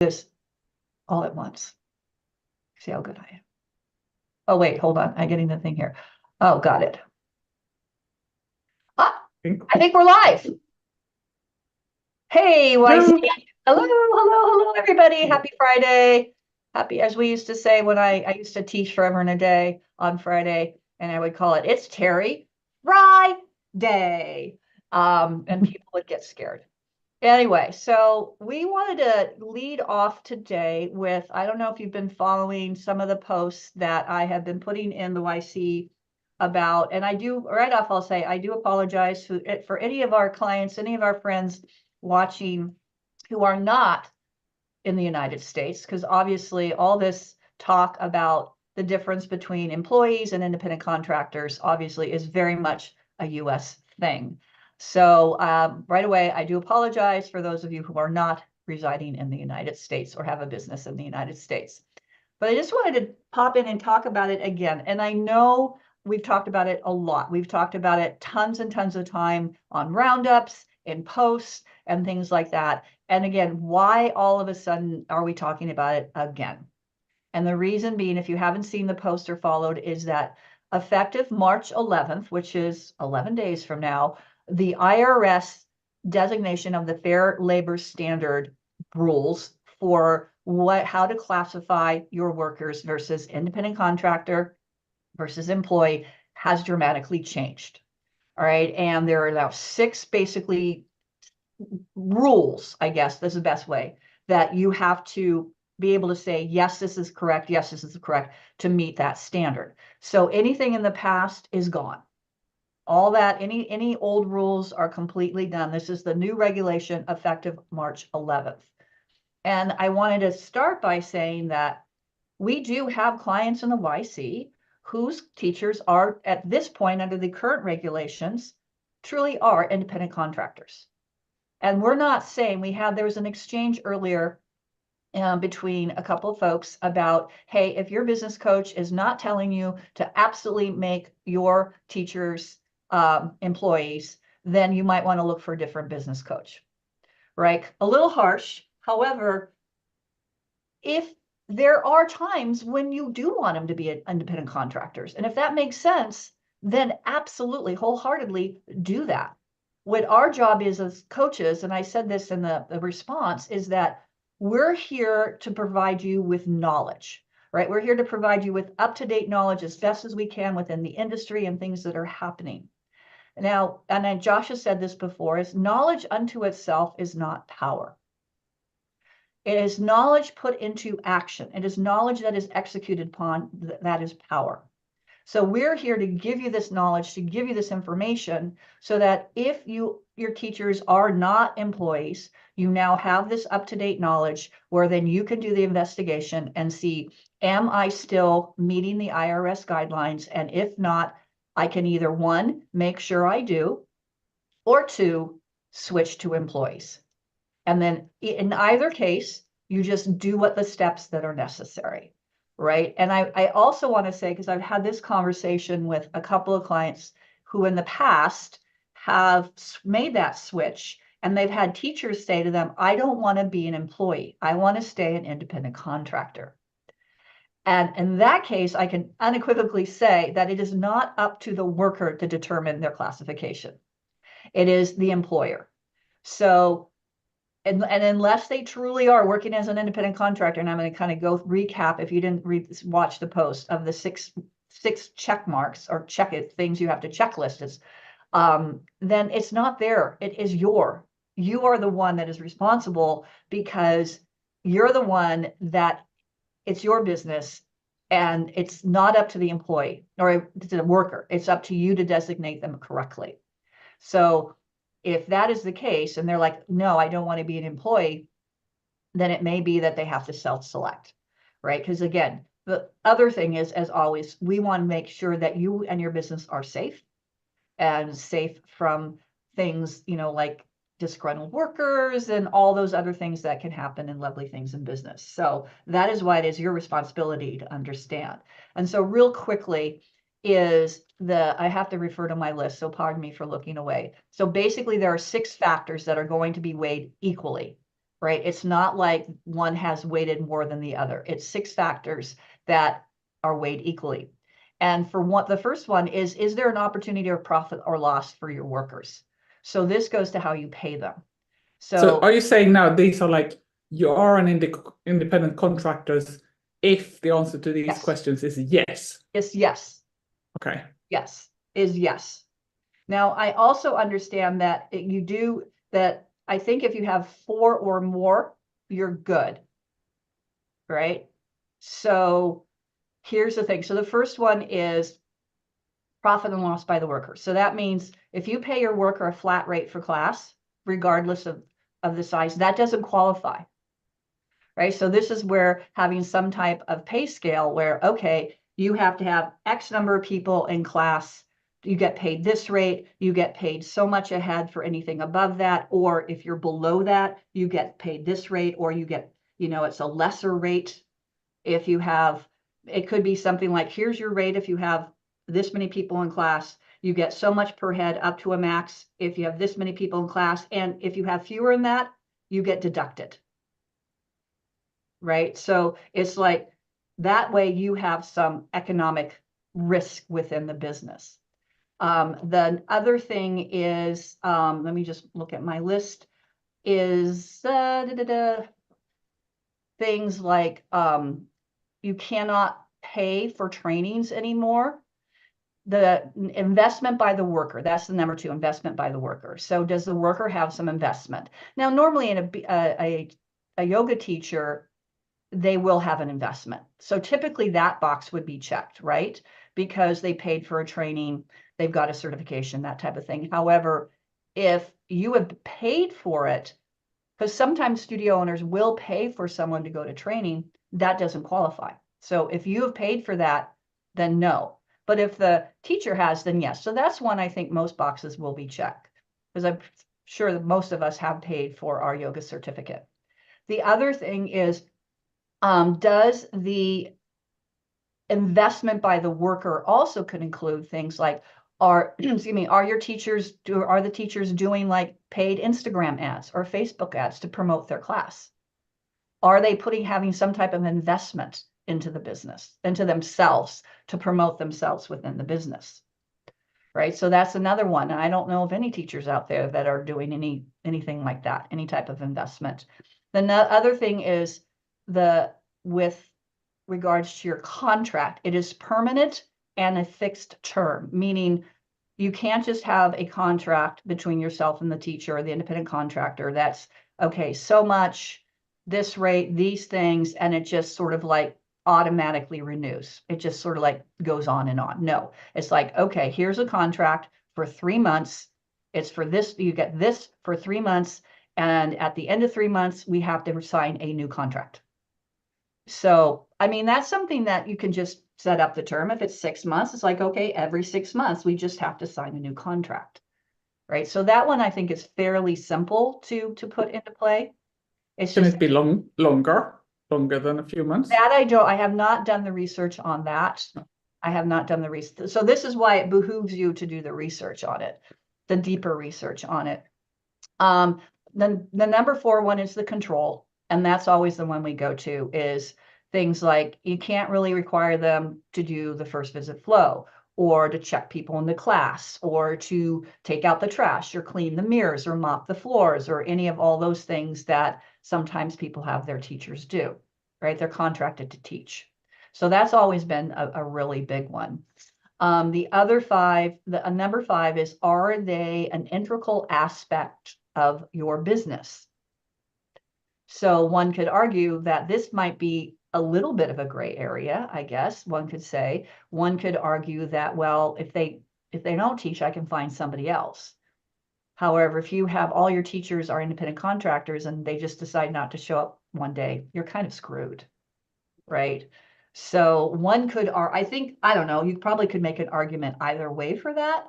this all at once. See how good I am. Oh, wait, hold on. I'm getting the thing here. Oh, got it. I think we're live. Hey, YC. Hello, hello, everybody. Happy Friday. Happy, as we used to say when I used to teach forever and a day on Friday, and I would call it, it's Terry Friday. And people would get scared. Anyway, so we wanted to lead off today with, I don't know if you've been following some of the posts that I have been putting in the YC about, and I do, right off, I'll say, I do apologize for any of our clients, any of our friends watching who are not in the United States, because obviously all this talk about the difference between employees and independent contractors obviously is very much a US thing. So right away, I do apologize for those of you who are not residing in the United States or have a business in the United States. But I just wanted to pop in and talk about it again. And I know we've talked about it a lot. We've talked about it tons and tons of time on roundups, in posts, and things like that. And again, why all of a sudden are we talking about it again? And the reason being, if you haven't seen the post or followed, is that effective March 11th, which is 11 days from now, the IRS designation of the Fair Labor Standard rules for how to classify your workers versus independent contractor versus employee has dramatically changed. All right. And there are now 6 basically rules, I guess this is the best way, that you have to be able to say, yes, this is correct. Yes, this is correct to meet that standard. So anything in the past is gone. All that, any old rules are completely done. This is the new regulation effective March 11th. And I wanted to start by saying that we do have clients in the YC whose teachers are, at this point, under the current regulations, truly are independent contractors. And we're not saying there was an exchange earlier between a couple of folks about, hey, if your business coach is not telling you to absolutely make your teachers employees, then you might want to look for a different business coach, right? A little harsh. However, if there are times when you do want them to be independent contractors, and if that makes sense, then absolutely, wholeheartedly do that. What our job is as coaches, and I said this in the response, is that we're here to provide you with knowledge, right? We're here to provide you with up-to-date knowledge as best as we can within the industry and things that are happening. Now, and Josh has said this before, is knowledge unto itself is not power. It is knowledge put into action. It is knowledge that is executed upon, that is power. So we're here to give you this knowledge, to give you this information, so that if your teachers are not employees, you now have this up-to-date knowledge where then you can do the investigation and see, am I still meeting the IRS guidelines? And if not, I can either 1, make sure I do, or 2, switch to employees. And then in either case, you just do what the steps that are necessary, right? And I also want to say, because I've had this conversation with a couple of clients who in the past have made that switch, and they've had teachers say to them, I don't want to be an employee. I want to stay an independent contractor. And in that case, I can unequivocally say that it is not up to the worker to determine their classification. It is the employer. So and unless they truly are working as an independent contractor, and I'm going to kind of go recap if you didn't watch the post of the six check marks or things you have to checklist, then it's not there. It is you are the one that is responsible, because you're the one that it's your business, and it's not up to the employee or the worker. It's up to you to designate them correctly. So if that is the case, and they're like, no, I don't want to be an employee, then it may be that they have to self-select, right? Because again, the other thing is, as always, we want to make sure that you and your business are safe, and safe from things, like disgruntled workers and all those other things that can happen in lovely things in business. So that is why it is your responsibility to understand. And so real quickly, I have to refer to my list, so pardon me for looking away. So basically there are 6 factors that are going to be weighed equally. right? It's not like one has weighted more than the other. It's 6 factors that are weighed equally. And for what the first one is there an opportunity or profit or loss for your workers? So this goes to how you pay them. So So are you saying now these are like you are an independent contractors if the answer to these yes, questions is yes? it's yes, Okay. yes, is yes. Now, I also understand that you do that. I think if you have 4 or more, you're good, right? So here's the thing. So the first one is profit and loss by the worker. So that means if you pay your worker a flat rate for class, regardless of the size, that doesn't qualify, right? So this is where having some type of pay scale where, okay, you have to have X number of people in class, you get paid this rate, you get paid so much ahead for anything above that, or if you're below that, you get paid this rate, or you get, it's a lesser rate if you have, it could be something like, here's your rate if you have this many people in class, you get so much per head up to a max if you have this many people in class, and if you have fewer than that, you get deducted, right? So it's like that way you have some economic risk within the business. The other thing is, let me just look at my list, is things like you cannot pay for trainings anymore. The investment by the worker, that's the number 2, investment by the worker. So does the worker have some investment? Now, normally in a yoga teacher, they will have an investment. So typically that box would be checked, right? Because they paid for a training, they've got a certification, that type of thing. However, if you have paid for it, because sometimes studio owners will pay for someone to go to training, that doesn't qualify. So if you have paid for that, then no. But if the teacher has, then yes. So that's one I think most boxes will be checked, because I'm sure that most of us have paid for our yoga certificate. The other thing is, does the investment by the worker also could include things like, excuse me, are the teachers doing like paid Instagram ads or Facebook ads to promote their class? Are they having some type of investment into the business, into themselves to promote themselves within the business? Right. So that's another one. And I don't know of any teachers out there that are doing anything like that, any type of investment. The other thing is with regards to your contract, it is permanent and a fixed term, meaning you can't just have a contract between yourself and the teacher or the independent contractor that's, okay, so much, this rate, these things, and it just sort of like automatically renews. It just sort of like goes on and on. No, it's like, okay, here's a contract for 3 months. It's for this, you get this for 3 months. And at the end of 3 months, we have to sign a new contract. So, I mean, that's something that you can just set up the term. If it's 6 months, it's like, okay, every 6 months, we just have to sign a new contract, right? So that one I think is fairly simple to put into play. It's Can just it be longer than a few months? that I have not done the research on that. I have not done the research. So this is why it behooves you to do the research on it, the deeper research on it. Then the number 4 one is the control. And that's always the one we go to, is things like you can't really require them to do the first visit flow, or to check people in the class, or to take out the trash, or clean the mirrors, or mop the floors, or any of all those things that sometimes people have their teachers do, right? They're contracted to teach. So that's always been a really big one. The other 5, number 5 is, are they an integral aspect of your business? So one could argue that this might be a little bit of a gray area, I guess one could say. One could argue that, well, if they don't teach, I can find somebody else. However, if you have all your teachers are independent contractors and they just decide not to show up one day, you're kind of screwed, right? So one could, I don't know, you probably could make an argument either way for that,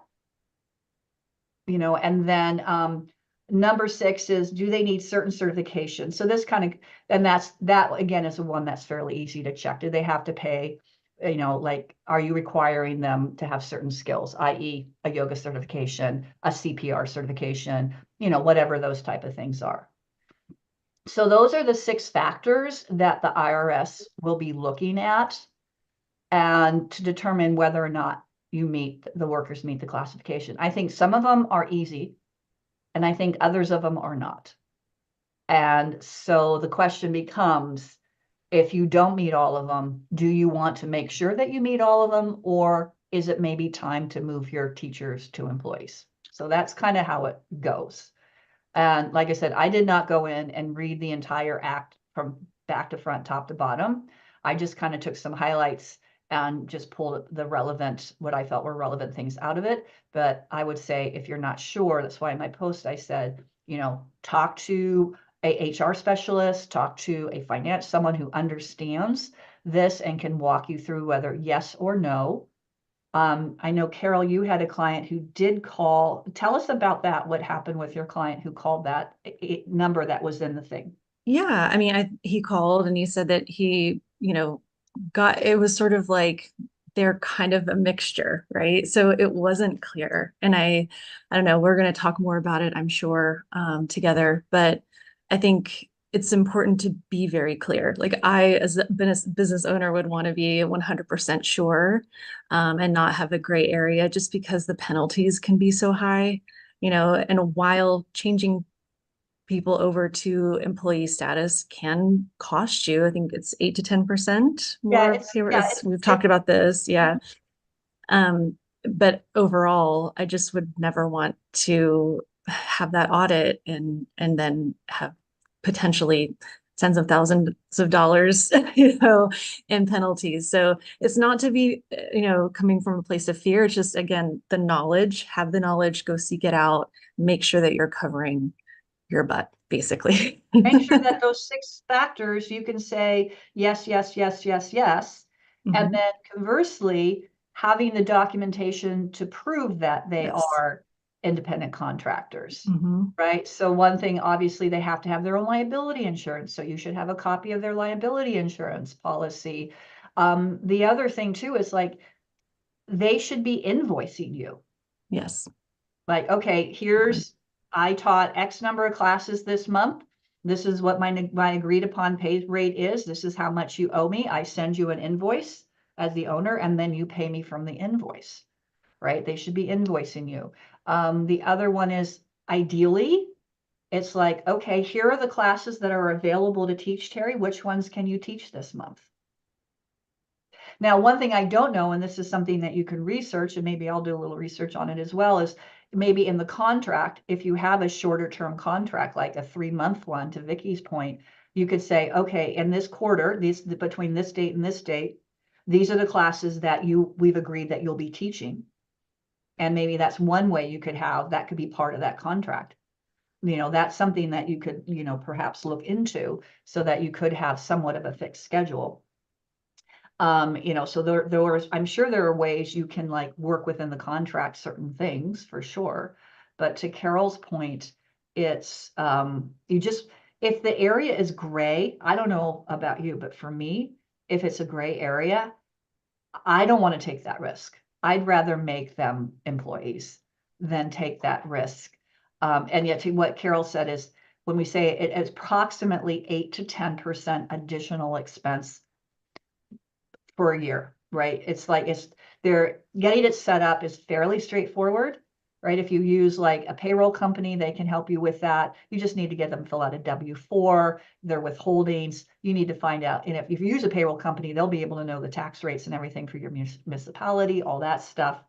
and then number 6 is, do they need certain certifications? So this kind of, and that again is the one that's fairly easy to check. Do they have to pay, like, are you requiring them to have certain skills, i.e. a yoga certification, a CPR certification, whatever those type of things are. So those are the 6 factors that the IRS will be looking at and to determine whether or not the workers meet the classification. I think some of them are easy, and I think others of them are not. And so the question becomes, if you don't meet all of them, do you want to make sure that you meet all of them, or is it maybe time to move your teachers to employees? So that's kind of how it goes. And like I said, I did not go in and read the entire act from back to front, top to bottom. I just kind of took some highlights and just pulled what I felt were relevant things out of it. But I would say if you're not sure, that's why in my post I said, talk to a HR specialist, talk to someone who understands this and can walk you through whether yes or no. I know, Carol, you had a client who did call. Tell us about that. What happened with your client who called that number that was in the thing? Yeah, I mean, he called and he said that he, got it was sort of like they're kind of a mixture, right? So it wasn't clear. And I don't know, we're going to talk more about it, I'm sure, together. But I think it's important to be very clear. Like I, as a business owner, would want to be 100% sure, and not have a gray area just because the penalties can be so high, and while changing people over to employee status can cost you. I think it's 8 to 10% Yeah, more pay. yeah, We've talked about this. Yeah. Um, but overall, I just would never want to have that audit and then have potentially tens of thousands of dollars, in penalties. So it's not to be, coming from a place of fear. It's just, again, have the knowledge, go seek it out, make sure that you're covering your butt, basically. make sure that those 6 factors you can say yes, yes, yes, yes, yes. And Mhm. then conversely, having the documentation to prove that they Yes. are independent contractors. Mhm. Right. So one thing, obviously, they have to have their own liability insurance. So you should have a copy of their liability insurance policy. The other thing too is like they should be invoicing you. Yes. Like, okay, I taught X number of classes this month. This is what my agreed upon pay rate is. This is how much you owe me. I send you an invoice as the owner, and then you pay me from the invoice, right? They should be invoicing you. The other one is ideally, it's like, okay, here are the classes that are available to teach, Terry. Which ones can you teach this month? Now, one thing I don't know, and this is something that you can research, and maybe I'll do a little research on it as well, is maybe in the contract, if you have a shorter term contract, like a 3-month one, to Vicky's point, you could say, okay, in this quarter, between this date and this date, these are the classes that we've agreed that you'll be teaching. And maybe that's one way you could have, that could be part of that contract. That's something that you could, perhaps look into so that you could have somewhat of a fixed schedule. So I'm sure there are ways you can like work within the contract, certain things for sure. But to Carol's point, it's, if the area is gray, I don't know about you, but for me, if it's a gray area, I don't want to take that risk. I'd rather make them employees than take that risk. And yet to what Carol said is when we say it's approximately 8 to 10% additional expense for a year, right? They're getting it set up is fairly straightforward, right? If you use like a payroll company, they can help you with that. You just need to get them fill out a W-4, their withholdings. You need to find out, and if you use a payroll company, they'll be able to know the tax rates and everything for your municipality, all that stuff.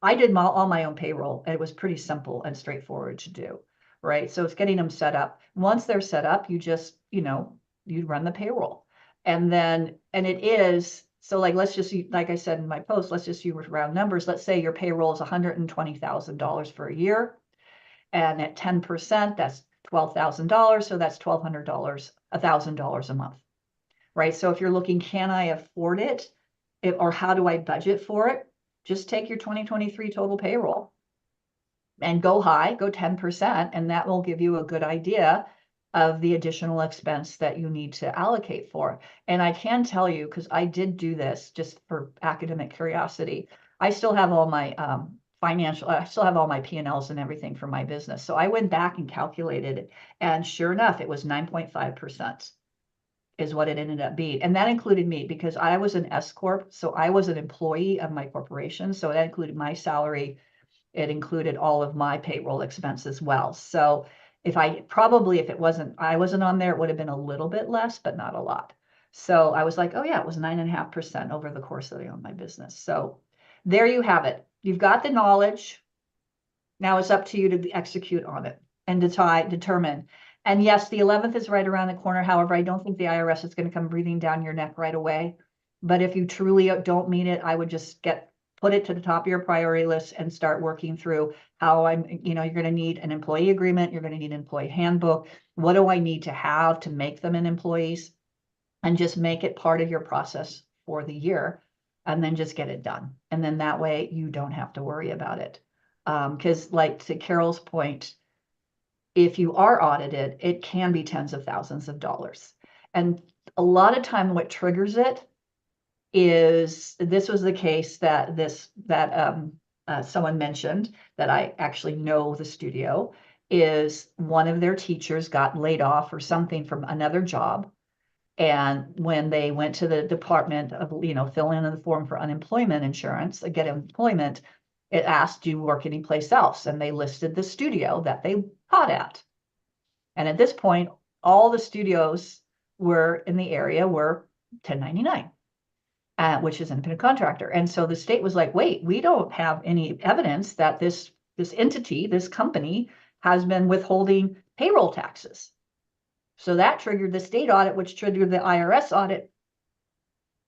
I did all my own payroll, and it was pretty simple and straightforward to do, right? So it's getting them set up. Once they're set up, you just, you run the payroll. And it is, so like, like I said in my post, let's just use round numbers. Let's say your payroll is $120,000 for a year. And at 10%, that's $12,000. So that's $1,200, $1,000 a month, right? So if you're looking, can I afford it? Or how do I budget for it? Just take your 2023 total payroll and go high, go 10%, and that will give you a good idea of the additional expense that you need to allocate for. And I can tell you, because I did do this just for academic curiosity, I still have all my financial, I still have all my P&Ls and everything for my business. So I went back and calculated it, and sure enough, it was 9.5% is what it ended up being. And that included me because I was an S corp, so I was an employee of my corporation. So that included my salary. It included all of my payroll expense as well. So if I wasn't on there, it would have been a little bit less, but not a lot. So I was like, oh yeah, it was 9.5% over the course of my business. So there you have it. You've got the knowledge. Now it's up to you to execute on it and determine. And yes, the 11th is right around the corner. However, I don't think the IRS is going to come breathing down your neck right away. But if you truly don't mean it, I would just put it to the top of your priority list and start working through how you're going to need an employee agreement. You're going to need an employee handbook. What do I need to have to make them an employees? And just make it part of your process for the year, and then just get it done. And then that way you don't have to worry about it. Because like to Carol's point, if you are audited, it can be tens of thousands of dollars. And a lot of time what triggers it is, this was the case that someone mentioned that I actually know the studio, is one of their teachers got laid off or something from another job. And when they went to the department of, fill in the form for unemployment insurance, get employment, it asked, do you work anyplace else? And they listed the studio that they taught at. And at this point, all the studios were in the area were 1099, which is independent contractor. And so the state was like, wait, we don't have any evidence that this entity, this company, has been withholding payroll taxes. So that triggered the state audit, which triggered the IRS audit.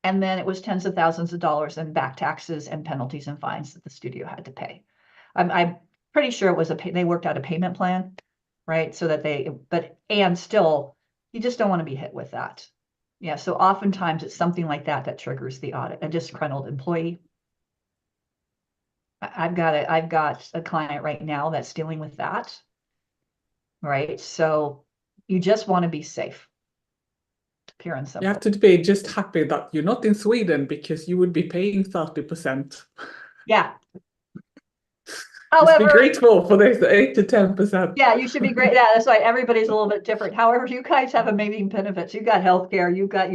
And then it was tens of thousands of dollars in back taxes and penalties and fines that the studio had to pay. I'm pretty sure it was they worked out a payment plan, right? So that and still, you just don't want to be hit with that. Yeah, so oftentimes it's something like that triggers the audit. A disgruntled employee. I've got a client right now that's dealing with that, right? So you just want to be safe. Pure and simple. You have to be just happy that you're not in Sweden, because you would be paying 30%. Yeah. Just be grateful for this 8 to 10%. Yeah, you should be great. Yeah, that's why everybody's a little bit different. However, you guys have amazing benefits. You've got healthcare. You've got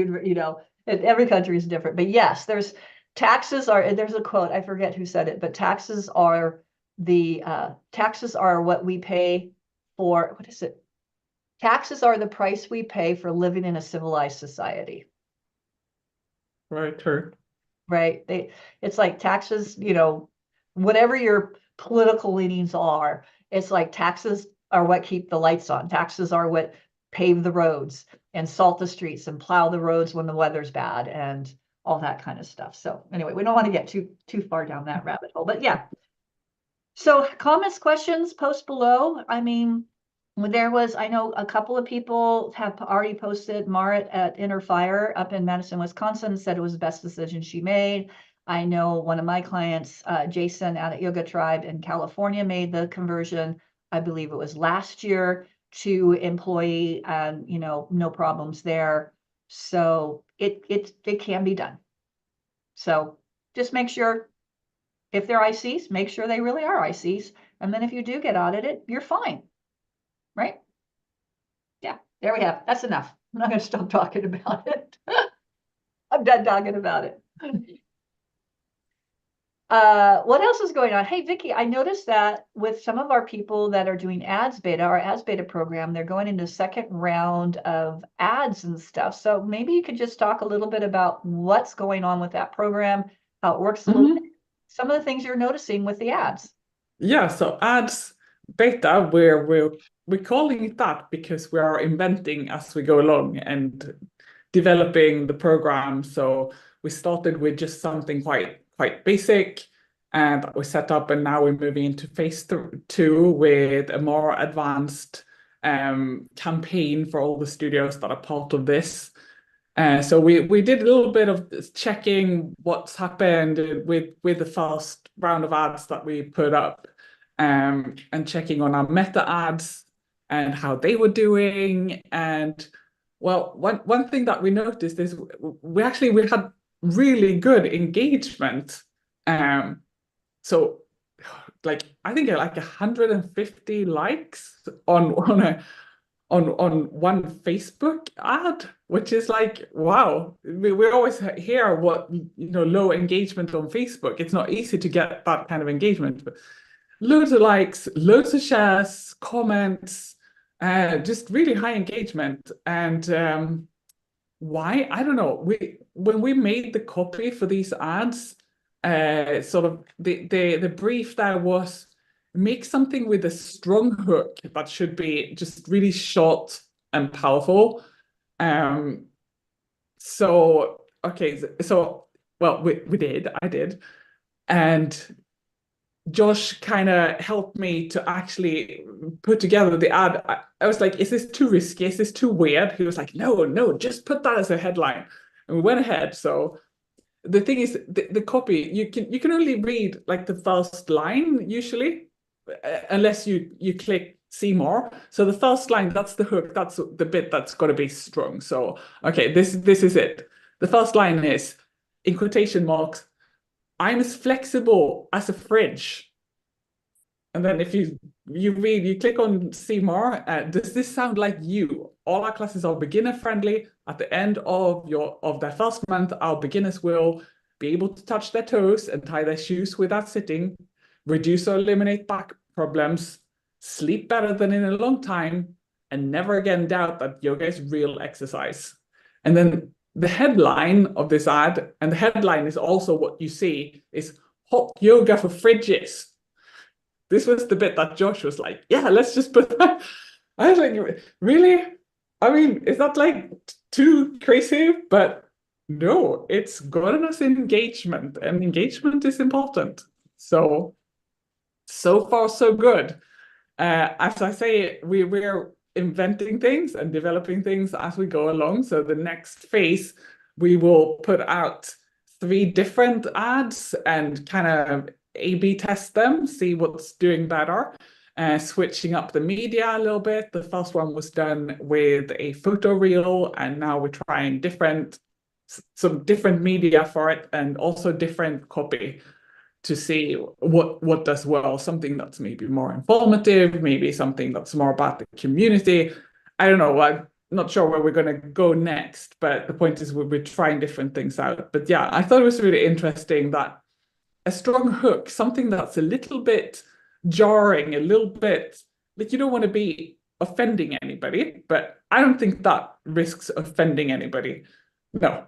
every country is different. But yes, there's a quote, I forget who said it, but taxes are what we pay for. What is it? Taxes are the price we pay for living in a civilized society. Right, true. Right. It's like taxes, whatever your political leanings are, it's like taxes are what keep the lights on. Taxes are what pave the roads and salt the streets and plow the roads when the weather's bad and all that kind of stuff. So anyway, we don't want to get too far down that rabbit hole, but yeah. So comments, questions, post below. I mean, I know a couple of people have already posted. Marit at Inner Fire up in Madison, Wisconsin, said it was the best decision she made. I know one of my clients, Jason out at Yoga Tribe in California, made the conversion. I believe it was last year to employee, and no problems there. So it can be done. So just make sure if they're ICs, make sure they really are ICs. And then if you do get audited, you're fine. Right? Yeah, there we have it. That's enough. I'm not going to stop talking about it. I'm done talking about it. What else is going on? Hey, Vicki, I noticed that with some of our people that are doing our ads beta program, they're going into the second round of ads and stuff. So maybe you could just talk a little bit about what's going on with that program, how it works a little bit, some of the things you're noticing with the ads. Yeah, so ads beta, we're calling it that because we are inventing as we go along and developing the program. So we started with just something quite basic, and we set up, and now we're moving into phase 2 with a more advanced campaign for all the studios that are part of this. So we did a little bit of checking what's happened with the first round of ads that we put up, and checking on our meta ads and how they were doing. And well, one thing that we noticed is we had really good engagement. So like I think like 150 likes on one Facebook ad, which is like, wow. We always hear what, low engagement on Facebook. It's not easy to get that kind of engagement, but loads of likes, loads of shares, comments, just really high engagement. And why? I don't know. When we made the copy for these ads, sort of the brief there was make something with a strong hook that should be just really short and powerful. So okay, so well, I did, and Josh kind of helped me to actually put together the ad. I was like, is this too risky? Is this too weird? He was like, no, just put that as a headline. And we went ahead. So the thing is, the copy, you can only read like the first line usually, unless you click see more. So the first line, that's the hook, that's the bit that's got to be strong. So okay, this is it. The first line is, in quotation marks, I'm as flexible as a fridge. And then if you click on see more, does this sound like you? All our classes are beginner friendly. At the end of their first month, our beginners will be able to touch their toes and tie their shoes without sitting, reduce or eliminate back problems, sleep better than in a long time, and never again doubt that yoga is real exercise. And then the headline of this ad, and the headline is also what you see, is hot yoga for fridges. This was the bit that Josh was like, yeah, let's just put that. I was like, really? I mean, is that like too crazy? But no, it's gotten us engagement, and engagement is important. So far, so good. As I say, we're inventing things and developing things as we go along. So the next phase, we will put out 3 different ads and kind of A/B test them, see what's doing better, switching up the media a little bit. The first one was done with a photo reel, and now we're trying some different media for it, and also different copy to see what does well, something that's maybe more informative, maybe something that's more about the community. I don't know, I'm not sure where we're going to go next, but the point is we're trying different things out. But yeah, I thought it was really interesting that a strong hook, something that's a little bit jarring, a little bit, like you don't want to be offending anybody, but I don't think that risks offending anybody. No,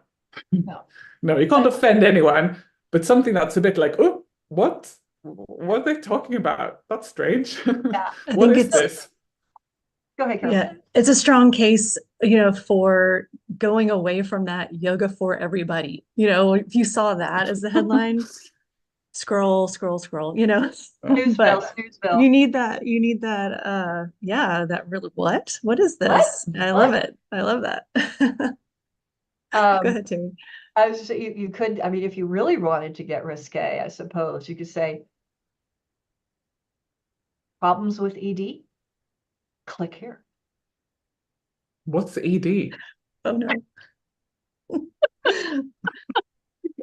you can't offend anyone, but something that's a bit like, oh, what are they talking about? That's strange. Yeah. What is this? Go ahead, Carol. Yeah, it's a strong case, for going away from that yoga for everybody. If you saw that as the headline, scroll, but Snoozeville. you need that, that really, what is this? I love it. I love that. Go ahead, Terry. I was just, you could, I mean, if you really wanted to get risque, I suppose you could say problems with ED, click here. What's ED? Oh no.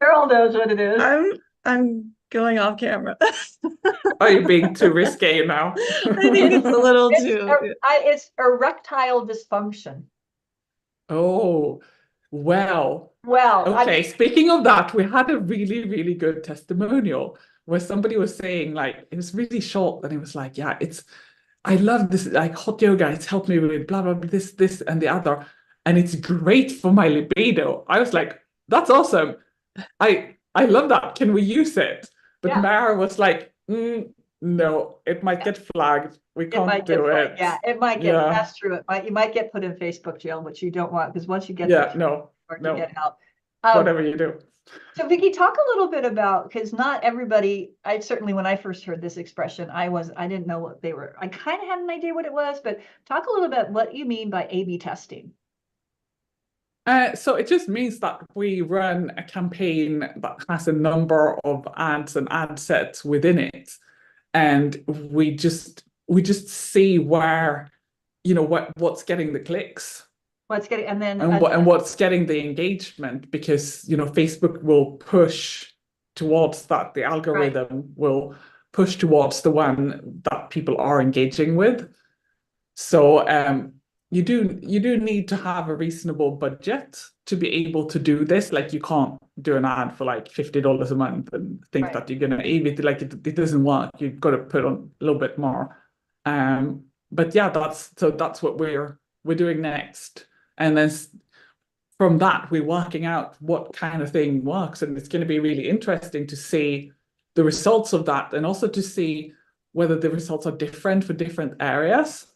Carol knows what it is. I'm going off camera. Are you being too risque now? I think it's a little too. It's erectile dysfunction. Oh, well. Well, okay. Speaking of that, we had a really, really good testimonial where somebody was saying, like, it was really short, and it was like, yeah, I love this, like, hot yoga. It's helped me with blah, blah, blah, this, and the other. And it's great for my libido. I was like, that's awesome. I love that. Can we use it? But Yeah. Mara was like, no, it might get flagged. We can't do it. Yeah, it might get passed through. You might get put in Facebook jail, which you don't want, because once you get no, to get out. Whatever you do. So Vicki, talk a little bit about, because not everybody, I certainly, when I first heard this expression, I didn't know what they were. I kind of had an idea what it was, but talk a little bit what you mean by A/B testing. So it just means that we run a campaign that has a number of ads and ad sets within it, and we just see where, what's getting the clicks. What's getting, and then and what's getting the engagement, because Facebook will push towards that. The algorithm will push towards the one that people are engaging with. So you do need to have a reasonable budget to be able to do this. Like you can't do an ad for like $50 a month and think Right. that you're gonna aim it like it doesn't work. You've got to put on a little bit more. But yeah, that's what we're doing next. And then from that, we're working out what kind of thing works. And it's going to be really interesting to see the results of that and also to see whether the results are different for different areas.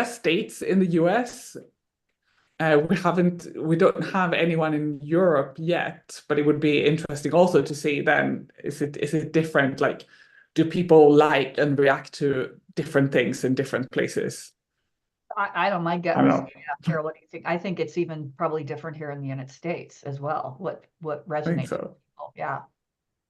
States in the US. We don't have anyone in Europe yet, but it would be interesting also to see then, is it different? Like, do people like and react to different things in different places? I don't, my gut I don't was, know. yeah, Carol, what do you think? I think it's even probably different here in the United States as well. What I think resonates with so. people. Yeah.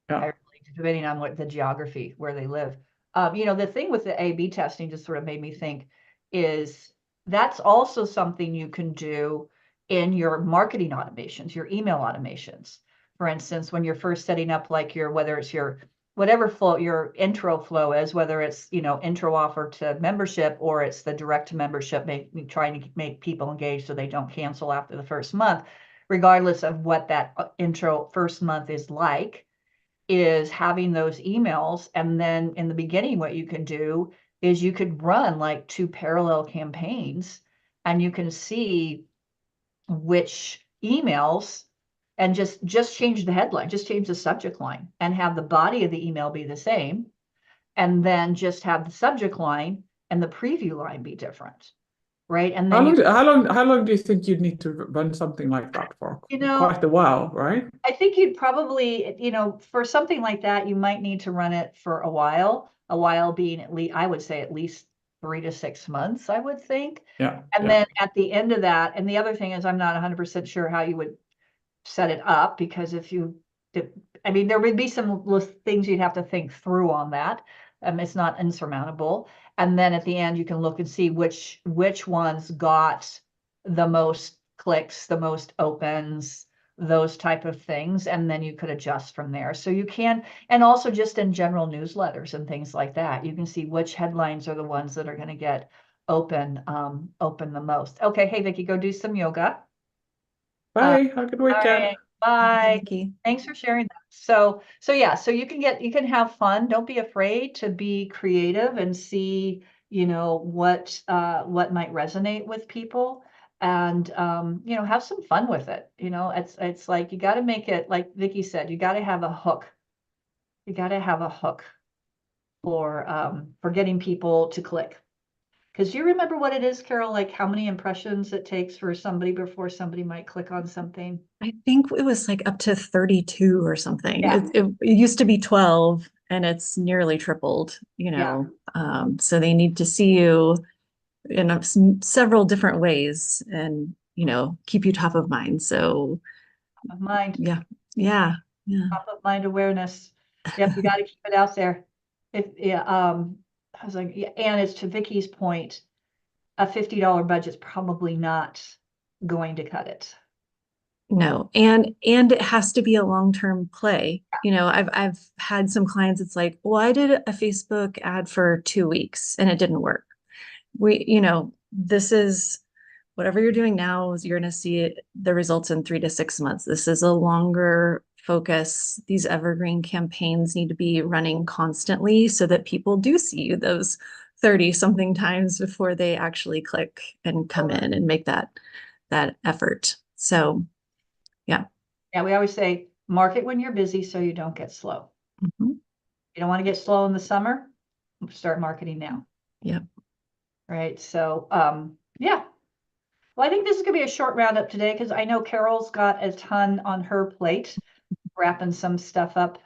Yeah. I really, depending on what the geography where they live. The thing with the A/B testing just sort of made me think is that's also something you can do in your marketing automations, your email automations. For instance, when you're first setting up like whether it's your whatever flow, your intro flow is, whether it's, intro offer to membership or it's the direct to membership, trying to make people engaged so they don't cancel after the first month, regardless of what that intro first month is like, is having those emails. And then in the beginning, what you can do is you could run like 2 parallel campaigns and you can see which emails and just change the headline, just change the subject line and have the body of the email be the same. And then just have the subject line and the preview line be different. Right. And then How long do you think you'd need to run something like that for? you Quite a while, right? I think you'd probably, for something like that, you might need to run it for a while being at least, I would say at least 3 to 6 months, I would think. Yeah. And then at the end of that, and the other thing is I'm not 100% sure how you would set it up, because there would be some things you'd have to think through on that. It's not insurmountable. And then at the end, you can look and see which ones got the most clicks, the most opens, those type of things. And then you could adjust from there. So you can, and also just in general newsletters and things like that, you can see which headlines are the ones that are going to get open the most. Okay. Hey, Vicky, go do some yoga. Bye. Have a good All weekend. right. Bye. Vicky. Thanks for sharing that. So yeah, so you can have fun. Don't be afraid to be creative and see, what might resonate with people, and have some fun with it. It's like you got to make it, like Vicky said, you got to have a hook. You got to have a hook for getting people to click. Because do you remember what it is, Carol, like how many impressions it takes for somebody before somebody might click on something? I think it was like up to 32 or something. Yeah. It used to be 12 and it's nearly tripled, Yeah. So they need to see you in several different ways and, keep you top of mind. So Of mind. yeah. Top of mind awareness. Yep, you got to keep it out there. I was like, yeah, and it's to Vicky's point, a $50 budget's probably not going to cut it. No, and it has to be a long-term play. I've had some clients, it's like, well, I did a Facebook ad for 2 weeks and it didn't work. This is whatever you're doing now, is you're going to see the results in 3 to 6 months. This is a longer focus. These evergreen campaigns need to be running constantly so that people do see you those 30 something times before they actually click and come in and make that effort. So yeah. Yeah, we always say market when you're busy so you don't get slow. Mm-hmm. You don't want to get slow in the summer, start marketing now. Yep. Right. So yeah. Well, I think this is gonna be a short roundup today because I know Carol's got a ton on her plate, wrapping some stuff up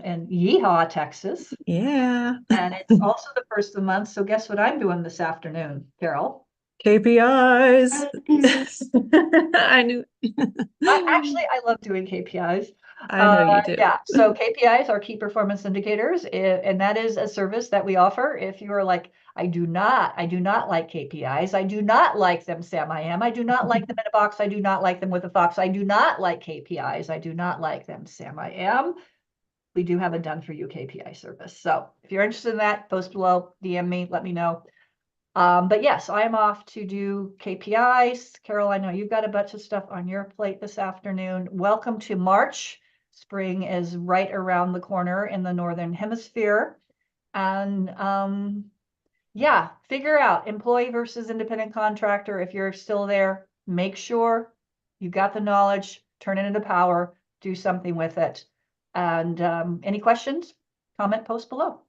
in Yeehaw, Texas. Yeah. And it's also the first of the month. So guess what I'm doing this afternoon, Carol? KPIs. I knew. I love doing KPIs. I know you do. Yeah, so KPIs are key performance indicators, and that is a service that we offer. If you are like, I do not like KPIs. I do not like them, Sam. I do not like them in a box. I do not like them with a fox. I do not like KPIs. I do not like them, Sam. we do have a done for you KPI service. So if you're interested in that, post below, DM me, let me know. But yes, I'm off to do KPIs. Carol, I know you've got a bunch of stuff on your plate this afternoon. Welcome to March. Spring is right around the corner in the Northern Hemisphere. And yeah, figure out employee versus independent contractor. If you're still there, make sure you've got the knowledge, turn it into power, do something with it. And any questions, comment, post below.